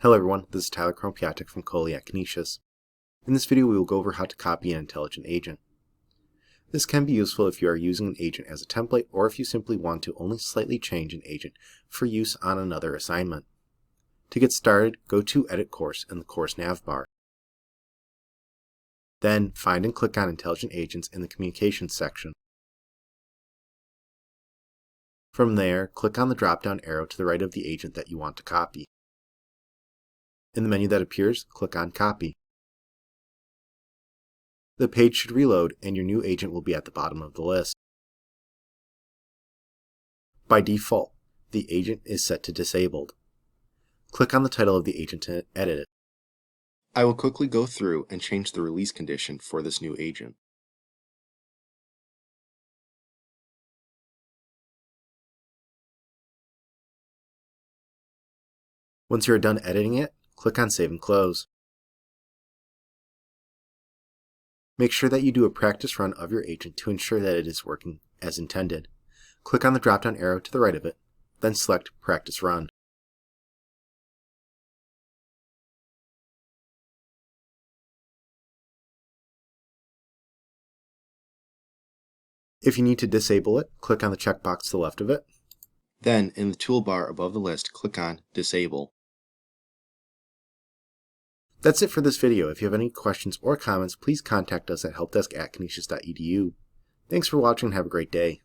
Hello everyone, this is Tyler Krompiatek from Coley at Canisius. In this video we will go over how to copy an intelligent agent. This can be useful if you are using an agent as a template or if you simply want to only slightly change an agent for use on another assignment. To get started, go to Edit Course in the course navbar. Then find and click on Intelligent Agents in the Communications section. From there, click on the drop-down arrow to the right of the agent that you want to copy. In the menu that appears, click on Copy. The page should reload and your new agent will be at the bottom of the list. By default, the agent is set to Disabled. Click on the title of the agent to edit it. I will quickly go through and change the release condition for this new agent. Once you are done editing it, click on Save and Close. Make sure that you do a practice run of your agent to ensure that it is working as intended. Click on the drop-down arrow to the right of it, then select Practice Run. If you need to disable it, click on the checkbox to the left of it. Then, in the toolbar above the list, click on Disable. That's it for this video. If you have any questions or comments, please contact us at helpdesk@canisius.edu. Thanks for watching and have a great day.